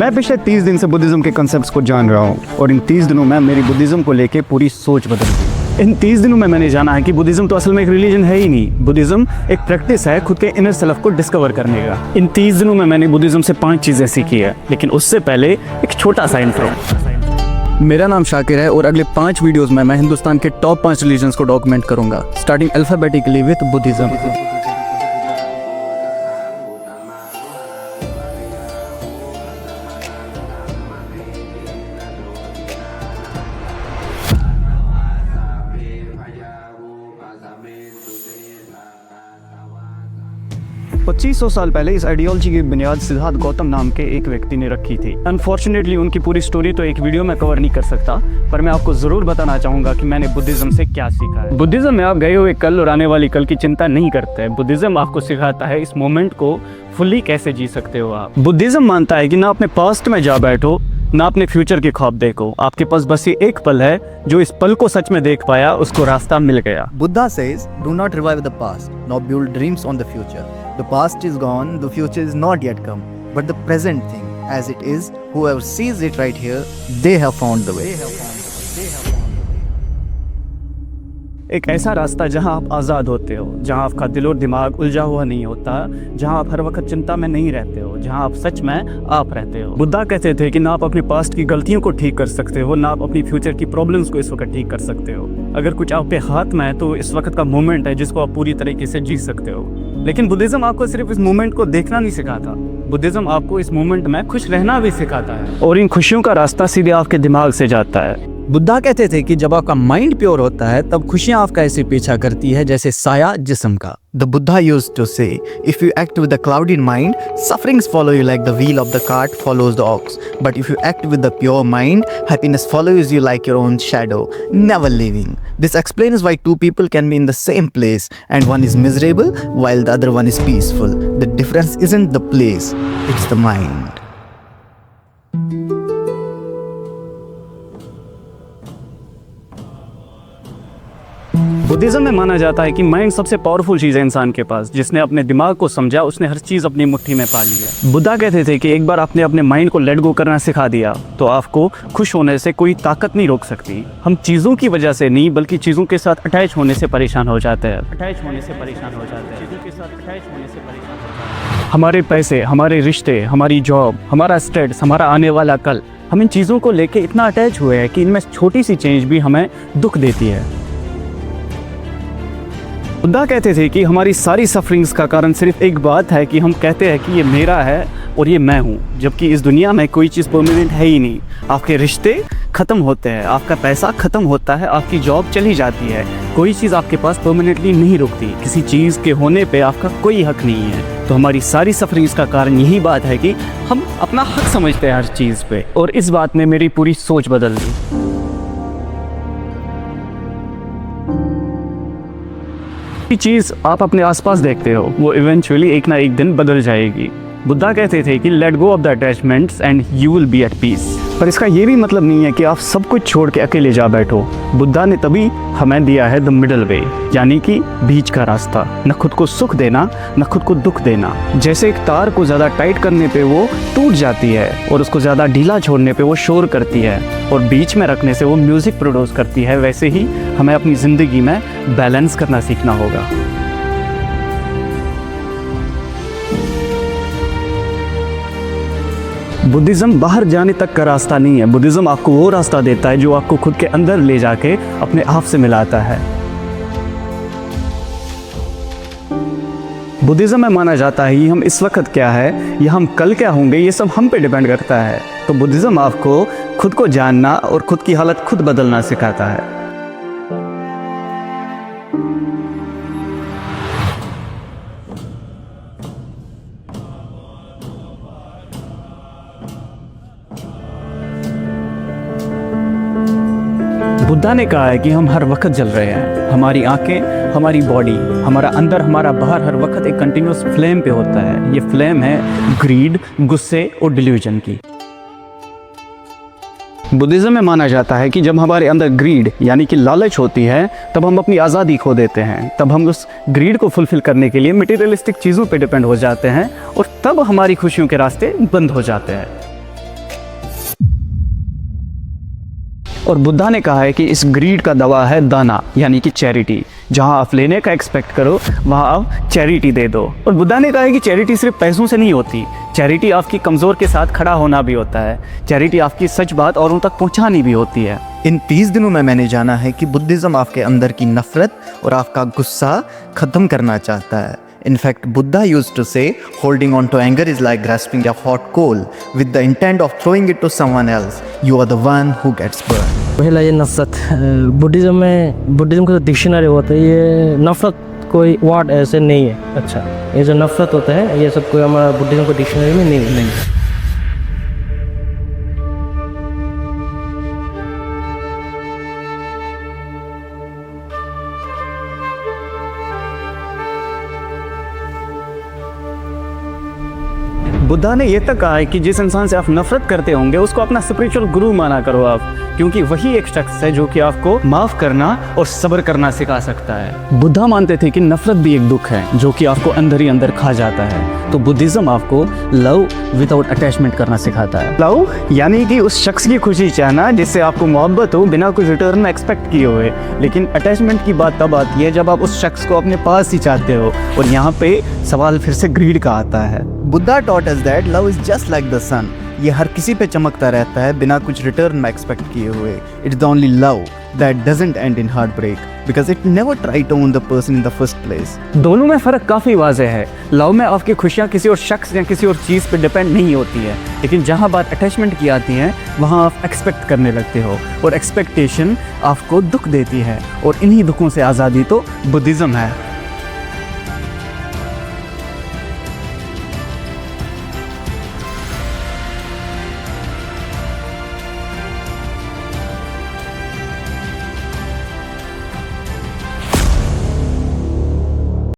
मैं पिछले 30 दिन से बुद्धिज़्म के कॉन्सेप्ट्स को जान रहा हूँ और इन 30 दिनों में मेरी बुद्धिज़्म को लेके पूरी सोच बदल गई। इन 30 दिनों में मैंने जाना है कि बुद्धिज़्म तो असल में एक रिलीजन है ही नहीं। बुद्धिज़्म एक प्रैक्टिस है खुद के इनर सेल्फ को डिस्कवर करने का। इन 30 दिनों में मैंने बुद्धिज़्म से 5 चीज़ें सीखी है, लेकिन उससे पहले एक छोटा सा इंट्रो। मेरा नाम शाकिर है और अगले 5 वीडियोज़ में मैं हिंदुस्तान के टॉप 5 रिलीजन्स को डॉक्यूमेंट करूँगा, स्टार्टिंग अल्फ़ाबेटिकली विद बुद्धिज़्म। 2500 साल पहले इस आइडियोलॉजी की बुनियाद सिद्धार्थ गौतम नाम के एक व्यक्ति ने रखी थी। अनफॉर्चुनेटली उनकी पूरी स्टोरी तो एक वीडियो में कवर नहीं कर सकता, पर मैं आपको ज़रूर बताना चाहूँगा कि मैंने बुद्धिज़्म से क्या सीखा है। बुद्धिज़्म में आप गए हुए कल और आने वाली कल की चिंता नहीं करते हैं। बुद्धिज़्म आपको सिखाता है इस मोमेंट को फुल्ली कैसे जी सकते हो आप। बुद्धिज़्म मानता है कि ना अपने पास्ट में जा बैठो, ना अपने फ्यूचर के ख्वाब देखो। आपके पास बस ये एक पल है, जो इस पल को सच में देख पाया उसको रास्ता मिल गया। Buddha says, do not revive the past, nor build dreams on the future. The past is gone, the future is not yet come, but the present thing, as it is, whoever sees it right here, they have found the way. एक ऐसा रास्ता जहां आप आज़ाद होते हो, जहां आपका दिल और दिमाग उलझा हुआ नहीं होता, जहां आप हर वक्त चिंता में नहीं रहते हो, जहां आप सच में आप रहते हो। बुद्धा कहते थे कि ना आप अपनी पास्ट की गलतियों को ठीक कर सकते हो, ना आप अपनी फ्यूचर की प्रॉब्लम्स को इस वक्त ठीक कर सकते हो। अगर कुछ आप पे हाथ में है तो इस वक्त का मोमेंट है जिसको आप पूरी तरीके से जी सकते हो। लेकिन बुद्धिज़्म आपको सिर्फ इस मोमेंट को देखना नहीं सिखाता, बुद्धिज़्म आपको इस मोमेंट में खुश रहना भी सिखाता है, और इन खुशियों का रास्ता सीधे आपके दिमाग से जाता है। बुद्धा कहते थे कि जब आपका माइंड प्योर होता है तब खुशियां आपका ऐसे पीछा करती है जैसे साया जिस्म का। The Buddha used to say, if you act with a clouded mind, sufferings follow you like the wheel of the cart follows the ox. But if you act with the pure mind, happiness follows you like your own shadow, never leaving. This explains why two people can be in the same place and one is miserable while the other one is peaceful. The difference isn't the place, it's the mind. Buddhism में माना जाता है कि mind सबसे powerful चीज़ है इंसान के पास। जिसने अपने दिमाग को समझा उसने हर चीज़ अपनी मुट्ठी में पा ली है। बुद्धा कहते थे कि एक बार आपने अपने माइंड को लेट गो करना सिखा दिया तो आपको खुश होने से कोई ताकत नहीं रोक सकती। हम चीज़ों की वजह से नहीं बल्कि चीज़ों के साथ अटैच होने से परेशान हो जाते हैं। हमारे पैसे, हमारे रिश्ते, हमारी जॉब, हमारा स्टेटस, हमारा आने वाला कल, हम इन चीज़ों को लेके इतना अटैच हुए हैं कि इनमें छोटी सी चेंज भी हमें दुख देती है। बुद्धा कहते थे कि हमारी सारी सफरिंग्स का कारण सिर्फ एक बात है कि हम कहते हैं कि ये मेरा है और ये मैं हूँ, जबकि इस दुनिया में कोई चीज़ परमानेंट है ही नहीं। आपके रिश्ते ख़त्म होते हैं, आपका पैसा ख़त्म होता है, आपकी जॉब चली जाती है, कोई चीज़ आपके पास परमानेंटली नहीं रुकती। किसी चीज़ के होने पे आपका कोई हक नहीं है। तो हमारी सारी सफरिंग्स का कारण यही बात है कि हम अपना हक समझते हैं हर चीज़ पे, और इस बात ने मेरी पूरी सोच बदल दी। चीज़ आप अपने आसपास देखते हो वो इवेंचुअली एक ना एक दिन बदल जाएगी। बुद्धा कहते थे कि let go of the attachments and you will be at peace. पर इसका ये भी मतलब नहीं है कि आप सब कुछ छोड़ के अकेले जा बैठो। बुद्धा ने तभी हमें दिया है द मिडल वे, यानी कि बीच का रास्ता। न खुद को सुख देना, न खुद को दुख देना। जैसे एक तार को ज़्यादा टाइट करने पे वो टूट जाती है और उसको ज़्यादा ढीला छोड़ने पे वो शोर करती है, और बीच में रखने से वो म्यूज़िक प्रोड्यूस करती है, वैसे ही हमें अपनी ज़िंदगी में बैलेंस करना सीखना होगा। बुद्धिज़्म बाहर जाने तक का रास्ता नहीं है। बुद्धिज़्म आपको वो रास्ता देता है जो आपको खुद के अंदर ले जाके अपने आप से मिलाता है। बुद्धिज़्म में माना जाता है कि हम इस वक्त क्या है या हम कल क्या होंगे, ये सब हम पे डिपेंड करता है। तो बुद्धिज़्म आपको खुद को जानना और खुद की हालत खुद बदलना सिखाता है। बुद्धा ने कहा है कि हम हर वक्त जल रहे हैं। हमारी आंखें, हमारी बॉडी, हमारा अंदर, हमारा बाहर हर वक्त एक कंटिन्यूस फ्लेम पे होता है। ये फ्लेम है ग्रीड, गुस्से और डिल्यूजन की। बुद्धिज़्म में माना जाता है कि जब हमारे अंदर ग्रीड यानी कि लालच होती है तब हम अपनी आज़ादी खो देते हैं। तब हम उस ग्रीड को फुलफ़िल करने के लिए मटेरियलिस्टिक चीज़ों पे डिपेंड हो जाते हैं, और तब हमारी खुशियों के रास्ते बंद हो जाते हैं। और बुद्धा ने कहा है कि इस ग्रीड का दवा है दाना, यानी कि चैरिटी। जहाँ आप लेने का एक्सपेक्ट करो वहाँ आप चैरिटी दे दो। और बुद्धा ने कहा है कि चैरिटी सिर्फ पैसों से नहीं होती, चैरिटी आपकी कमज़ोर के साथ खड़ा होना भी होता है, चैरिटी आपकी सच बात औरों तक पहुँचानी भी होती है। इन 30 दिनों में मैंने जाना है कि बुद्धिज़्म आपके अंदर की नफरत और आपका गुस्सा ख़त्म करना चाहता है। In fact, Buddha used to say, holding on to anger is like grasping a hot coal with the intent of throwing it to someone else. You are the one who gets burned. पहला ये नफरत, Buddhism का जो dictionary होता है, ये नफरत कोई वर्ड ऐसे नहीं है। अच्छा, ये जो नफरत होता है ये सब कोई हमारा बुद्धिज़्म का डिक्शनरी में नहीं है। बुद्धा ने ये तक कहा है कि जिस इंसान से आप नफरत करते होंगे उसको अपना स्पिरिचुअल गुरु माना करो आप, क्योंकि वही एक शख्स है जो कि आपको माफ़ करना और सब्र करना सिखा सकता है। बुद्धा मानते थे कि नफरत भी एक दुख है जो कि आपको अंदर ही अंदर खा जाता है। तो बुद्धिज़्म आपको लव विदाउट अटैचमेंट करना सिखाता है। लव यानी कि उस शख्स की खुशी चाहना जिससे आपको मोहब्बत हो बिना कुछ रिटर्न एक्सपेक्ट किए हुए। लेकिन अटैचमेंट की बात तब आती है जब आप उस शख्स को अपने पास ही चाहते हो, और यहाँ पे सवाल फिर से ग्रीड का आता है। Buddha taught us that love is just like the sun. ये हर किसी पे चमकता रहता है बिना कुछ रिटर्न में एक्सपेक्ट किए हुए। It's the only love that doesn't end in heartbreak because it never tried to own the person in the first place. दोनों में फ़र्क काफ़ी वाज़ेह है। लव में आपकी खुशियाँ किसी और शख्स या किसी और चीज़ पे डिपेंड नहीं होती है, लेकिन जहाँ बात अटैचमेंट की आती है वहाँ आप एक्सपेक्ट करने लगते हो, और एक्सपेक्टेशन आपको दुख देती है, और इन्हीं दुखों से आज़ादी तो बुद्धिज़्म है।